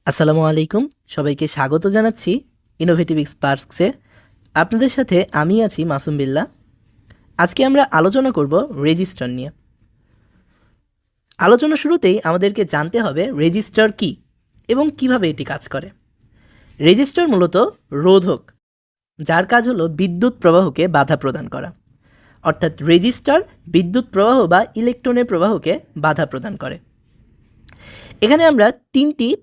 আসসালামু আলাইকুম। সবাইকে স্বাগত জানাচ্ছি ইনোভেটিভ স্পার্কসে। আপনাদের সাথে আমি আছি মাসুম বিল্লাহ। আজকে আমরা আলোচনা করব রেজিস্টার নিয়ে। আলোচনা শুরুতেই আমাদেরকে জানতে হবে রেজিস্টার কি এবং কিভাবে এটি কাজ করে। রেজিস্টার মূলত রোধক, যার কাজ হলো বিদ্যুৎ প্রবাহকে বাধা প্রদান করা। অর্থাৎ রেজিস্টার বিদ্যুৎ প্রবাহ বা ইলেকট্রনের প্রবাহকে বাধা প্রদান করে। এখানে আমরা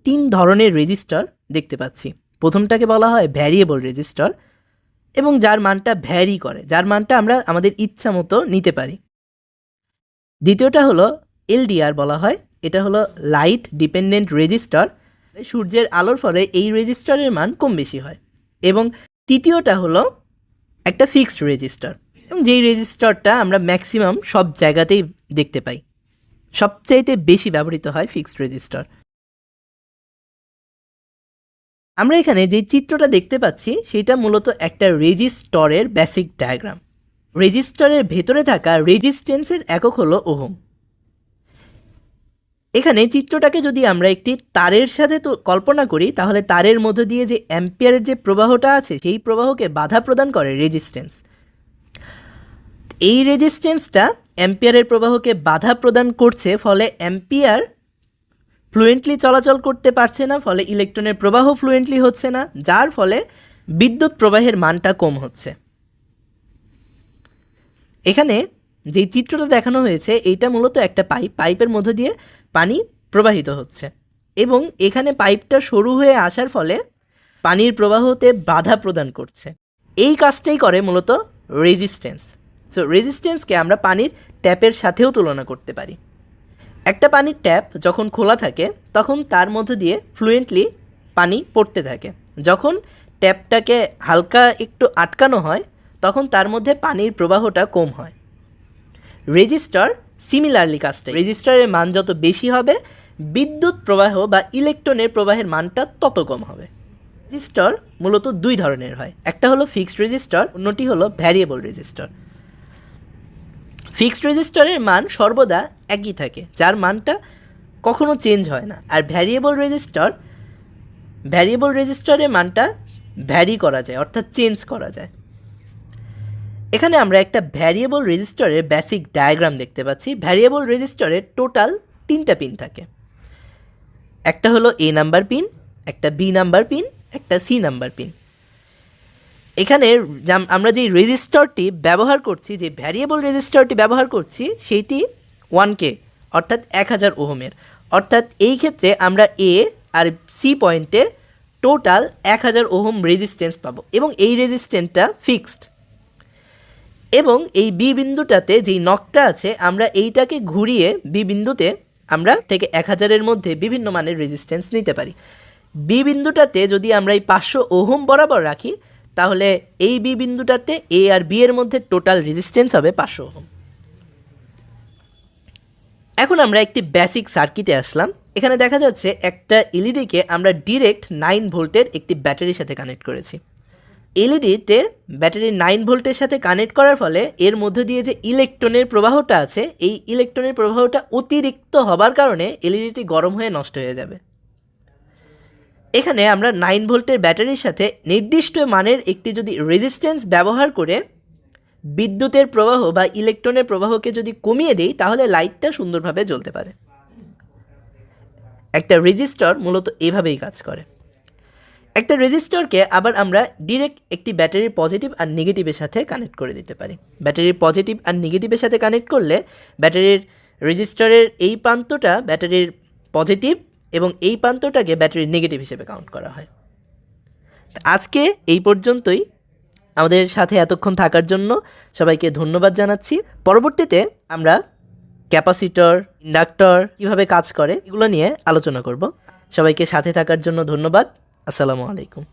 তিন ধরনের রেজিস্টার দেখতে পাচ্ছি। প্রথমটাকে বলা হয় ভ্যারিয়েবল রেজিস্টার, এবং যার মানটা ভ্যারি করে, যার মানটা আমরা আমাদের ইচ্ছা মতো নিতে পারি। দ্বিতীয়টা হলো এলডিআর বলা হয়, এটা হলো লাইট ডিপেন্ডেন্ট রেজিস্টার। সূর্যের আলোর ফলে এই রেজিস্টারের মান কম বেশি হয়। এবং তৃতীয়টা হলো একটা ফিক্সড রেজিস্টার, এবং যেই রেজিস্টারটা আমরা ম্যাক্সিমাম সব জায়গাতেই দেখতে পাই। সবচাইতে বেশি ব্যবহৃত হয় ফিক্সড রেজিস্টার। আমরা এখানে যে চিত্রটা দেখতে পাচ্ছি সেটা মূলত একটা রেজিস্টরের বেসিক ডায়াগ্রাম। রেজিস্টরের ভেতরে থাকা রেজিস্ট্যান্সের একক হলো ওহম। এখানে চিত্রটাকে যদি আমরা একটি তারের সাথে তো কল্পনা করি, তাহলে তারের মধ্য দিয়ে যে অ্যাম্পিয়ারের যে প্রবাহটা আছে সেই প্রবাহকে বাধা প্রদান করে রেজিস্ট্যান্স। এই রেজিস্ট্যান্সটা অ্যাম্পিয়ারের প্রবাহকে বাধা প্রদান করছে, ফলে অ্যাম্পিয়ার ফ্লুয়েন্টলি চলাচল করতে পারছে না, ফলে ইলেকট্রনের প্রবাহ ফ্লুয়েন্টলি হচ্ছে না, যার ফলে বিদ্যুৎ প্রবাহের মানটা কম হচ্ছে। এখানে যেই চিত্রটা দেখানো হয়েছে এইটা মূলত একটা পাইপের মধ্য দিয়ে পানি প্রবাহিত হচ্ছে, এবং এখানে পাইপটা সরু হয়ে আসার ফলে পানির প্রবাহতে বাধা প্রদান করছে। এই কাজটাই করে মূলত রেজিস্ট্যান্স। সো রেজিস্ট্যান্সকে আমরা পানির ট্যাপের সাথেও তুলনা করতে পারি। একটা পানির ট্যাপ যখন খোলা থাকে তখন তার মধ্য দিয়ে ফ্লুয়েন্টলি পানি পড়তে থাকে। যখন ট্যাপটাকে হালকা একটু আটকানো হয় তখন তার মধ্যে পানির প্রবাহটা কম হয়। রেজিস্টার সিমিলারলি কাজটা, রেজিস্টারের মান যত বেশি হবে বিদ্যুৎ প্রবাহ বা ইলেকট্রনের প্রবাহের মানটা তত কম হবে। রেজিস্টার মূলত দুই ধরনের হয়, একটা হলো ফিক্সড রেজিস্টার, অন্যটি হলো ভ্যারিয়েবল রেজিস্টার। ফিক্সড রেজিস্টারের মান সর্বদা একই থাকে, যার মানটা কখনো চেঞ্জ হয় না। আর ভ্যারিয়েবল রেজিস্টারের মানটা ভ্যারি করা যায়, অর্থাৎ চেঞ্জ করা যায়। এখানে আমরা একটা ভ্যারিয়েবল রেজিস্টারের বেসিক ডায়াগ্রাম দেখতে পাচ্ছি। ভ্যারিয়েবল রেজিস্টারের টোটাল 3টা পিন থাকে। একটা হলো এ নাম্বার পিন, একটা বি নাম্বার পিন, একটা সি নাম্বার পিন। এখানে আমরা যে রেজিস্টারটি ব্যবহার করছি, যে ভ্যারিয়েবল রেজিস্টারটি ব্যবহার করছি সেইটি 1K অর্থাৎ 1000 ওহমের। অর্থাৎ এই ক্ষেত্রে আমরা এ আর সি পয়েন্টে টোটাল 1000 ওহম রেজিস্ট্যান্স পাবো, এবং এই রেজিস্ট্যান্সটা ফিক্সড। এবং এই বি বিন্দুটাতে যেই নকটা আছে আমরা এইটাকে ঘুরিয়ে বি বিন্দুতে আমরা থেকে 1000-এর মধ্যে বিভিন্ন মানের রেজিস্ট্যান্স নিতে পারি। বি বিন্দুটাতে যদি আমরা এই 500 ওহম বরাবর রাখি তাহলে এই বি বিন্দুটাতে এ আর বি এর মধ্যে টোটাল রেজিস্ট্যান্স হবে 500 ওহম। এখন আমরা একটি বেসিক সার্কিটে আসলাম। এখানে দেখা যাচ্ছে একটা এলইডিকে আমরা ডিরেক্ট 9 ভোল্টের একটি ব্যাটারির সাথে কানেক্ট করেছি। এলইডিতে ব্যাটারি 9 ভোল্টের সাথে কানেক্ট করার ফলে এর মধ্যে দিয়ে যে ইলেকট্রনের প্রবাহটা আছে, এই ইলেকট্রনের প্রবাহটা অতিরিক্ত হবার কারণে এলইডিটি গরম হয়ে নষ্ট হয়ে যাবে। এখানে আমরা 9 ভোল্টের ব্যাটারির সাথে নির্দিষ্ট মানের একটি যদি রেজিস্ট্যান্স ব্যবহার করে বিদ্যুতের প্রবাহ বা ইলেকট্রনের প্রবাহকে যদি কমিয়ে দিই তাহলে লাইটটা সুন্দরভাবে জ্বলতে পারে। একটা রেজিস্টর মূলত এভাবেই কাজ করে। একটা রেজিস্টরকে আবার আমরা ডিরেক্ট একটি ব্যাটারির পজিটিভ আর নেগেটিভের সাথে কানেক্ট করে দিতে পারি। ব্যাটারির পজিটিভ আর নেগেটিভের সাথে কানেক্ট করলে ব্যাটারির রেজিস্টরের এই প্রান্তটা ব্যাটারির পজিটিভ এবং এই প্রান্তটাকে ব্যাটারির নেগেটিভ হিসেবে কাউন্ট করা হয়। আজকে এই পর্যন্তই। আমাদের সাথে এতক্ষণ থাকার জন্য সবাইকে ধন্যবাদ জানাচ্ছি। পরবর্তীতে আমরা ক্যাপাসিটর, ইন্ডাক্টর কীভাবে কাজ করে এগুলো নিয়ে আলোচনা করব। সবাইকে সাথে থাকার জন্য ধন্যবাদ। আসসালামু আলাইকুম।